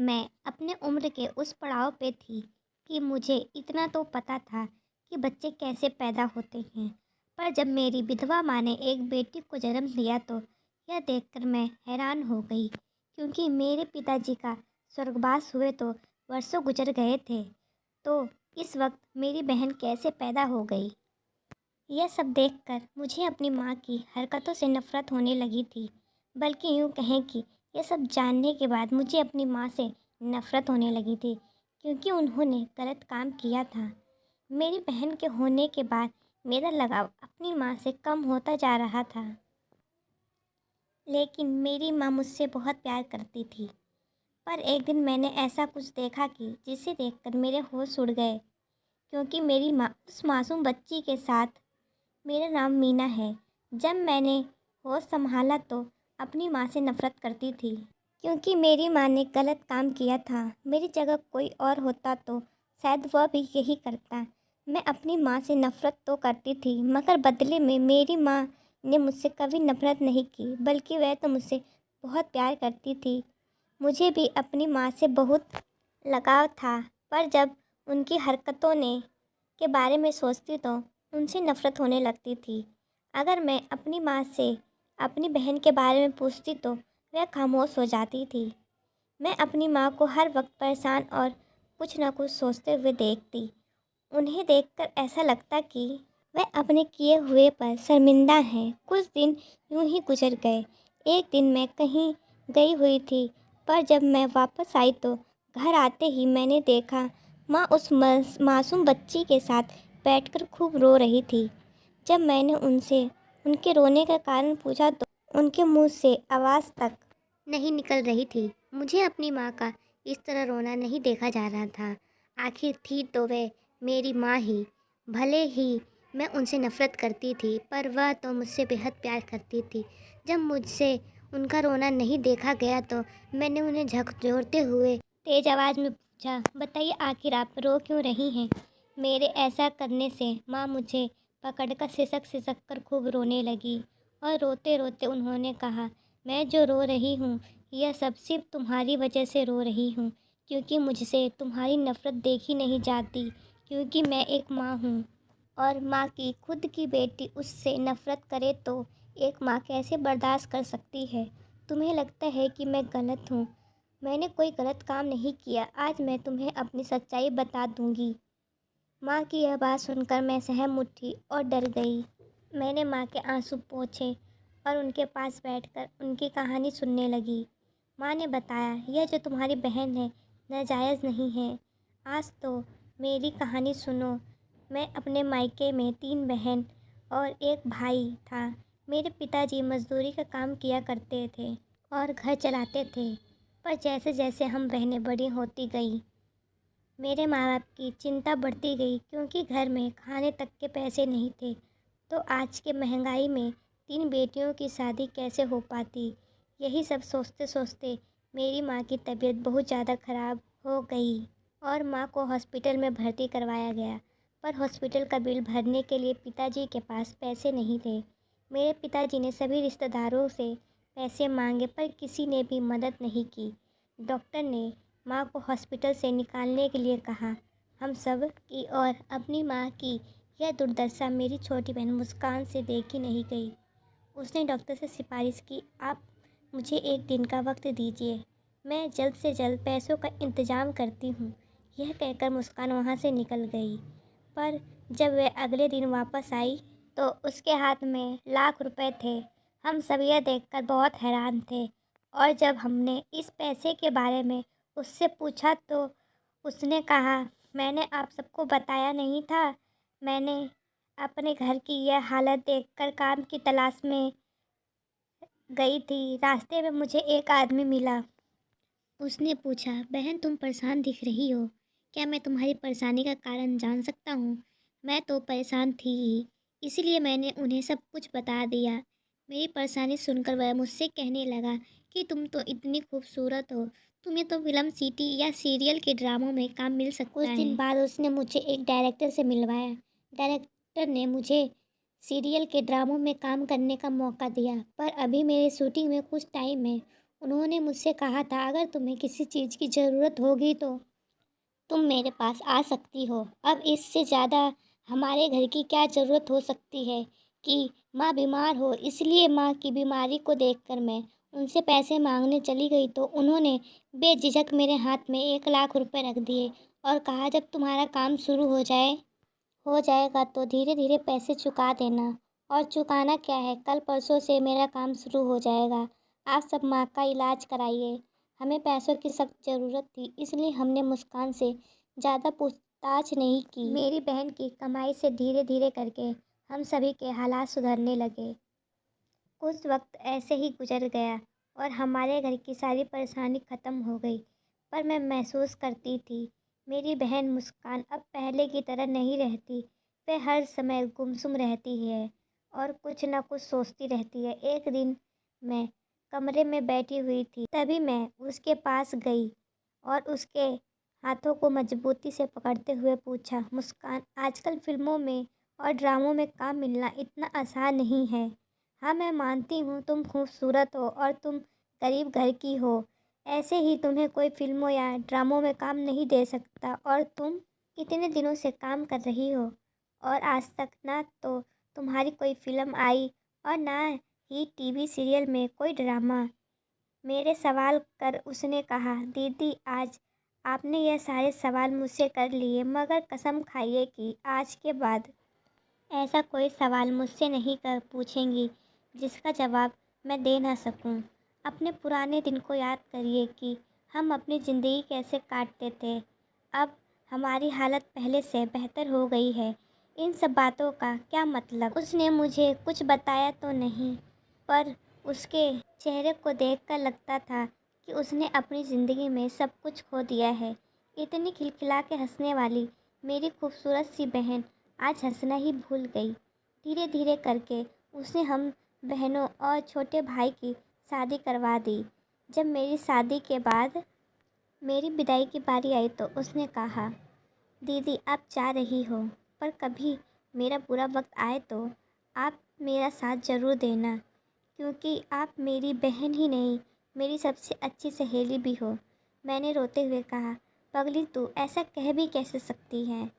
मैं अपने उम्र के उस पड़ाव पे थी कि मुझे इतना तो पता था कि बच्चे कैसे पैदा होते हैं। पर जब मेरी विधवा माँ ने एक बेटी को जन्म दिया तो यह देखकर मैं हैरान हो गई, क्योंकि मेरे पिताजी का स्वर्गवास हुए तो वर्षों गुजर गए थे। तो इस वक्त मेरी बहन कैसे पैदा हो गई, यह सब देखकर मुझे अपनी माँ की हरकतों से नफरत होने लगी थी। बल्कि यूँ कहें कि यह सब जानने के बाद मुझे अपनी माँ से नफरत होने लगी थी, क्योंकि उन्होंने गलत काम किया था। मेरी बहन के होने के बाद मेरा लगाव अपनी माँ से कम होता जा रहा था, लेकिन मेरी माँ मुझसे बहुत प्यार करती थी। पर एक दिन मैंने ऐसा कुछ देखा कि जिसे देखकर मेरे होश उड़ गए, क्योंकि मेरी माँ उस मासूम बच्ची के साथ, मेरा नाम मीना है, जब मैंने होश संभाला तो अपनी माँ से नफरत करती थी, क्योंकि मेरी माँ ने गलत काम किया था। मेरी जगह कोई और होता तो शायद वह भी यही करता। मैं अपनी माँ से नफरत तो करती थी, मगर बदले में मेरी माँ ने मुझसे कभी नफरत नहीं की, बल्कि वह तो मुझसे बहुत प्यार करती थी। मुझे भी अपनी माँ से बहुत लगाव था, पर जब उनकी हरकतों ने के बारे में सोचती तो उनसे नफरत होने लगती थी। अगर मैं अपनी माँ से अपनी बहन के बारे में पूछती तो वह खामोश हो जाती थी। मैं अपनी माँ को हर वक्त परेशान और कुछ न कुछ सोचते हुए देखती। उन्हें देखकर ऐसा लगता कि वह अपने किए हुए पर शर्मिंदा हैं। कुछ दिन यूं ही गुजर गए। एक दिन मैं कहीं गई हुई थी, पर जब मैं वापस आई तो घर आते ही मैंने देखा माँ उस मासूम बच्ची के साथ बैठकर खूब रो रही थी। जब मैंने उनसे उनके रोने का कारण पूछा तो उनके मुंह से आवाज़ तक नहीं निकल रही थी। मुझे अपनी माँ का इस तरह रोना नहीं देखा जा रहा था। आखिर थी तो वह मेरी माँ ही। भले ही मैं उनसे नफ़रत करती थी, पर वह तो मुझसे बेहद प्यार करती थी। जब मुझसे उनका रोना नहीं देखा गया तो मैंने उन्हें झकझोरते हुए तेज़ आवाज़ में पूछा, बताइए आखिर आप रो क्यों रही हैं? मेरे ऐसा करने से माँ मुझे पकड़कर सिसक सिसक कर खूब रोने लगी, और रोते रोते उन्होंने कहा, मैं जो रो रही हूँ यह सब सिर्फ तुम्हारी वजह से रो रही हूँ, क्योंकि मुझसे तुम्हारी नफ़रत देखी नहीं जाती, क्योंकि मैं एक माँ हूँ। और माँ की खुद की बेटी उससे नफ़रत करे तो एक माँ कैसे बर्दाश्त कर सकती है? तुम्हें लगता है कि मैं गलत हूँ? मैंने कोई गलत काम नहीं किया। आज मैं तुम्हें अपनी सच्चाई बता दूँगी। माँ की यह बात सुनकर मैं सहम उठी और डर गई। मैंने माँ के आंसू पोंछे और उनके पास बैठकर उनकी कहानी सुनने लगी। माँ ने बताया, यह जो तुम्हारी बहन है नाजायज़ नहीं है। आज तो मेरी कहानी सुनो। मैं अपने मायके में 3 बहन और 1 भाई था। मेरे पिताजी मजदूरी का काम किया करते थे और घर चलाते थे। पर जैसे जैसे हम बहनें बड़ी होती गईं, मेरे माँ बाप की चिंता बढ़ती गई, क्योंकि घर में खाने तक के पैसे नहीं थे। तो आज के महंगाई में 3 बेटियों की शादी कैसे हो पाती? यही सब सोचते सोचते मेरी माँ की तबीयत बहुत ज़्यादा ख़राब हो गई और माँ को हॉस्पिटल में भर्ती करवाया गया। पर हॉस्पिटल का बिल भरने के लिए पिताजी के पास पैसे नहीं थे। मेरे पिताजी ने सभी रिश्तेदारों से पैसे मांगे, पर किसी ने भी मदद नहीं की। डॉक्टर ने माँ को हॉस्पिटल से निकालने के लिए कहा। हम सब की और अपनी माँ की यह दुर्दशा मेरी छोटी बहन मुस्कान से देखी नहीं गई। उसने डॉक्टर से सिफारिश की, आप मुझे 1 दिन का वक्त दीजिए, मैं जल्द से जल्द पैसों का इंतज़ाम करती हूँ। यह कहकर मुस्कान वहाँ से निकल गई। पर जब वह अगले दिन वापस आई तो उसके हाथ में लाख रुपए थे। हम सब यह देखकर बहुत हैरान थे, और जब हमने इस पैसे के बारे में उससे पूछा तो उसने कहा, मैंने आप सबको बताया नहीं था। मैंने अपने घर की यह हालत देखकर काम की तलाश में गई थी। रास्ते में मुझे एक आदमी मिला। उसने पूछा, बहन तुम परेशान दिख रही हो, क्या मैं तुम्हारी परेशानी का कारण जान सकता हूँ? मैं तो परेशान थी ही, इसीलिए मैंने उन्हें सब कुछ बता दिया। मेरी परेशानी सुनकर वह मुझसे कहने लगा कि तुम तो इतनी खूबसूरत हो, तुम्हें तो फिल्म सिटी या सीरियल के ड्रामों में काम मिल सकता है। कुछ दिन बाद उसने मुझे एक डायरेक्टर से मिलवाया। डायरेक्टर ने मुझे सीरियल के ड्रामों में काम करने का मौका दिया, पर अभी मेरी शूटिंग में कुछ टाइम है। उन्होंने मुझसे कहा था अगर तुम्हें किसी चीज़ की ज़रूरत होगी तो तुम मेरे पास आ सकती हो। अब इससे ज़्यादा हमारे घर की क्या ज़रूरत हो सकती है कि माँ बीमार हो। इसलिए माँ की बीमारी को देखकर मैं उनसे पैसे मांगने चली गई तो उन्होंने बेझिझक मेरे हाथ में 1 लाख रुपए रख दिए और कहा जब तुम्हारा काम शुरू हो जाएगा तो धीरे धीरे पैसे चुका देना। और चुकाना क्या है, कल परसों से मेरा काम शुरू हो जाएगा। आप सब माँ का इलाज कराइए। हमें पैसों की सख्त ज़रूरत थी, इसलिए हमने मुस्कान से ज़्यादा पूछताछ नहीं की। मेरी बहन की कमाई से धीरे धीरे करके हम सभी के हालात सुधरने लगे। कुछ वक्त ऐसे ही गुजर गया और हमारे घर की सारी परेशानी ख़त्म हो गई। पर मैं महसूस करती थी मेरी बहन मुस्कान अब पहले की तरह नहीं रहती। वह हर समय गुमसुम रहती है और कुछ न कुछ सोचती रहती है। एक दिन मैं कमरे में बैठी हुई थी, तभी मैं उसके पास गई और उसके हाथों को मजबूती से पकड़ते हुए पूछा, मुस्कान, आजकल फिल्मों में और ड्रामों में काम मिलना इतना आसान नहीं है। हाँ, मैं मानती हूँ तुम खूबसूरत हो और तुम गरीब घर की हो। ऐसे ही तुम्हें कोई फिल्मों या ड्रामों में काम नहीं दे सकता और तुम इतने दिनों से काम कर रही हो और आज तक ना तो तुम्हारी कोई फिल्म आई और ना ही टीवी सीरियल में कोई ड्रामा। मेरे सवाल कर उसने कहा, दीदी, आज आपने यह सारे सवाल मुझसे कर लिए, मगर कसम खाइए कि आज के बाद ऐसा कोई सवाल मुझसे नहीं कर पूछेंगी जिसका जवाब मैं दे ना सकूं। अपने पुराने दिन को याद करिए कि हम अपनी ज़िंदगी कैसे काटते थे। अब हमारी हालत पहले से बेहतर हो गई है। इन सब बातों का क्या मतलब? उसने मुझे कुछ बताया तो नहीं, पर उसके चेहरे को देखकर लगता था कि उसने अपनी ज़िंदगी में सब कुछ खो दिया है। इतनी खिलखिला के हंसने वाली मेरी खूबसूरत सी बहन आज हंसना ही भूल गई। धीरे धीरे करके उसने हम बहनों और छोटे भाई की शादी करवा दी। जब मेरी शादी के बाद मेरी विदाई की बारी आई तो उसने कहा, दीदी, आप जा रही हो, पर कभी मेरा बुरा वक्त आए तो आप मेरा साथ ज़रूर देना, क्योंकि आप मेरी बहन ही नहीं, मेरी सबसे अच्छी सहेली भी हो। मैंने रोते हुए कहा, पगली, तू ऐसा कह भी कैसे सकती है?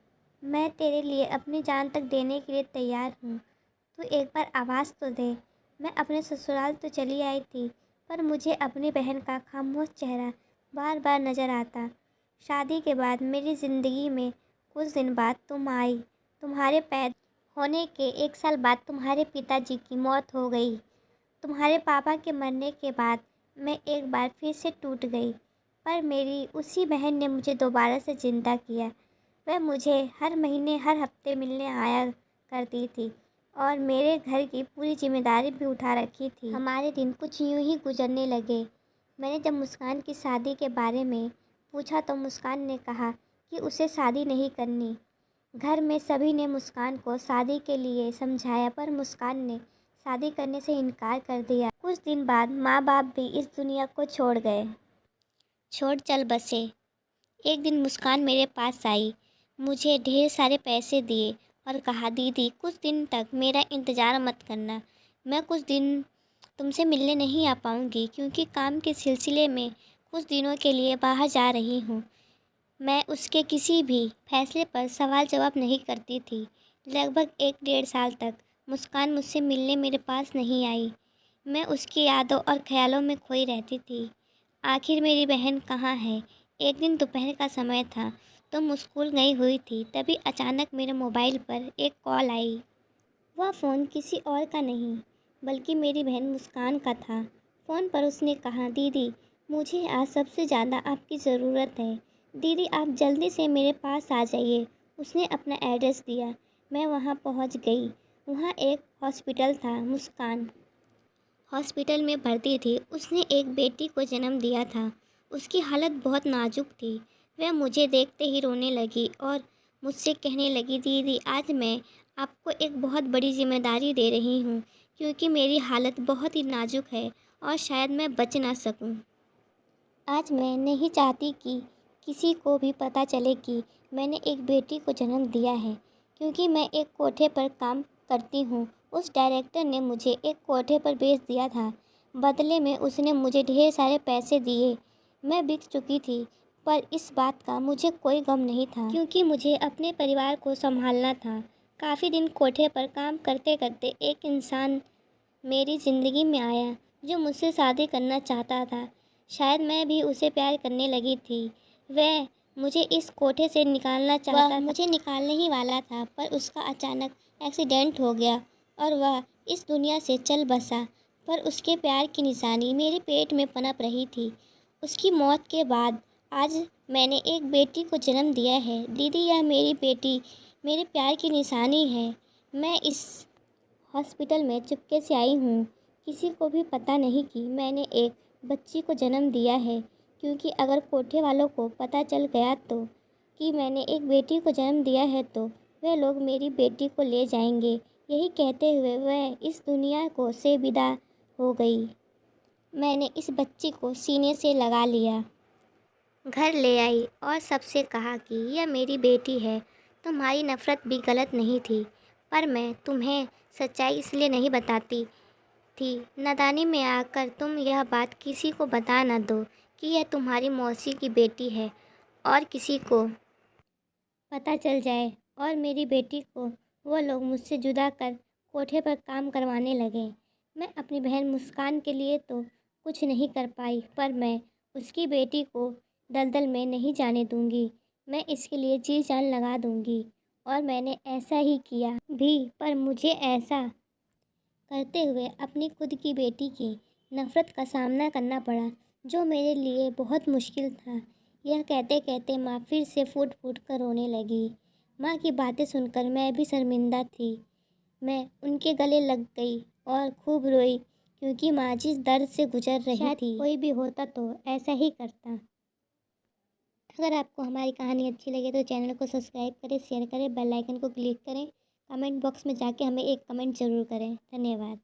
मैं तेरे लिए अपनी जान तक देने के लिए तैयार हूँ। तू एक बार आवाज़ तो दे। मैं अपने ससुराल तो चली आई थी, पर मुझे अपनी बहन का खामोश चेहरा बार बार नज़र आता। शादी के बाद मेरी ज़िंदगी में कुछ दिन बाद तुम आई। तुम्हारे पैदा होने के 1 साल बाद तुम्हारे पिताजी की मौत हो गई। तुम्हारे पापा के मरने के बाद मैं एक बार फिर से टूट गई, पर मेरी उसी बहन ने मुझे दोबारा से ज़िंदा किया। वह मुझे हर महीने हर हफ्ते मिलने आया करती थी और मेरे घर की पूरी जिम्मेदारी भी उठा रखी थी। हमारे दिन कुछ यूं ही गुजरने लगे। मैंने जब मुस्कान की शादी के बारे में पूछा तो मुस्कान ने कहा कि उसे शादी नहीं करनी। घर में सभी ने मुस्कान को शादी के लिए समझाया, पर मुस्कान ने शादी करने से इनकार कर दिया। कुछ दिन बाद माँ बाप भी इस दुनिया को छोड़ चल बसे। एक दिन मुस्कान मेरे पास आई, मुझे ढेर सारे पैसे दिए और कहा, दीदी, कुछ दिन तक मेरा इंतज़ार मत करना। मैं कुछ दिन तुमसे मिलने नहीं आ पाऊँगी क्योंकि काम के सिलसिले में कुछ दिनों के लिए बाहर जा रही हूँ। मैं उसके किसी भी फैसले पर सवाल जवाब नहीं करती थी। लगभग 1 डेढ़ साल तक मुस्कान मुझसे मिलने मेरे पास नहीं आई। मैं उसकी यादों और ख्यालों में खोई रहती थी। आखिर मेरी बहन कहाँ है? एक दिन दोपहर का समय था, तुम स्कूल गई हुई थी, तभी अचानक मेरे मोबाइल पर एक कॉल आई। वह फ़ोन किसी और का नहीं बल्कि मेरी बहन मुस्कान का था। फ़ोन पर उसने कहा, दीदी, मुझे आज सबसे ज़्यादा आपकी ज़रूरत है। दीदी, आप जल्दी से मेरे पास आ जाइए। उसने अपना एड्रेस दिया। मैं वहाँ पहुँच गई। वहाँ एक हॉस्पिटल था। मुस्कान हॉस्पिटल में भर्ती थी। उसने एक बेटी को जन्म दिया था। उसकी हालत बहुत नाजुक थी। वह मुझे देखते ही रोने लगी और मुझसे कहने लगी, दीदी, आज मैं आपको एक बहुत बड़ी जिम्मेदारी दे रही हूँ क्योंकि मेरी हालत बहुत ही नाजुक है और शायद मैं बच ना सकूँ। आज मैं नहीं चाहती कि किसी को भी पता चले कि मैंने एक बेटी को जन्म दिया है, क्योंकि मैं एक कोठे पर काम करती हूँ। उस डायरेक्टर ने मुझे एक कोठे पर भेज दिया था। बदले में उसने मुझे ढेर सारे पैसे दिए। मैं बिक चुकी थी, पर इस बात का मुझे कोई गम नहीं था, क्योंकि मुझे अपने परिवार को संभालना था। काफ़ी दिन कोठे पर काम करते करते एक इंसान मेरी ज़िंदगी में आया जो मुझसे शादी करना चाहता था। शायद मैं भी उसे प्यार करने लगी थी। वह मुझे इस कोठे से निकालना चाहता था। मुझे निकालने ही वाला था, पर उसका अचानक एक्सीडेंट हो गया और वह इस दुनिया से चल बसा। पर उसके प्यार की निशानी मेरे पेट में पनप रही थी। उसकी मौत के बाद आज मैंने एक बेटी को जन्म दिया है। दीदी, यह मेरी बेटी मेरे प्यार की निशानी है। मैं इस हॉस्पिटल में चुपके से आई हूँ। किसी को भी पता नहीं कि मैंने एक बच्ची को जन्म दिया है, क्योंकि अगर कोठे वालों को पता चल गया तो कि मैंने एक बेटी को जन्म दिया है तो वे लोग मेरी बेटी को ले जाएंगे। यही कहते हुए वह इस दुनिया को से विदा हो गई। मैंने इस बच्ची को सीने से लगा लिया, घर ले आई और सबसे कहा कि यह मेरी बेटी है। तुम्हारी नफ़रत भी गलत नहीं थी, पर मैं तुम्हें सच्चाई इसलिए नहीं बताती थी। नादानी में आकर तुम यह बात किसी को बता न दो कि यह तुम्हारी मौसी की बेटी है, और किसी को पता चल जाए और मेरी बेटी को वो लोग मुझसे जुदा कर कोठे पर काम करवाने लगे। मैं अपनी बहन मुस्कान के लिए तो कुछ नहीं कर पाई, पर मैं उसकी बेटी को दलदल में नहीं जाने दूंगी। मैं इसके लिए जी जान लगा दूंगी, और मैंने ऐसा ही किया भी। पर मुझे ऐसा करते हुए अपनी खुद की बेटी की नफ़रत का सामना करना पड़ा, जो मेरे लिए बहुत मुश्किल था। यह कहते कहते माँ फिर से फूट फूट कर रोने लगी। माँ की बातें सुनकर मैं भी शर्मिंदा थी। मैं उनके गले लग गई और खूब रोई, क्योंकि माँ जिस दर्द से गुजर रही थी, कोई भी होता तो ऐसा ही करता। अगर आपको हमारी कहानी अच्छी लगे तो चैनल को सब्सक्राइब करें, शेयर करें, बेल आइकन को क्लिक करें। कमेंट बॉक्स में जाके हमें एक कमेंट ज़रूर करें। धन्यवाद।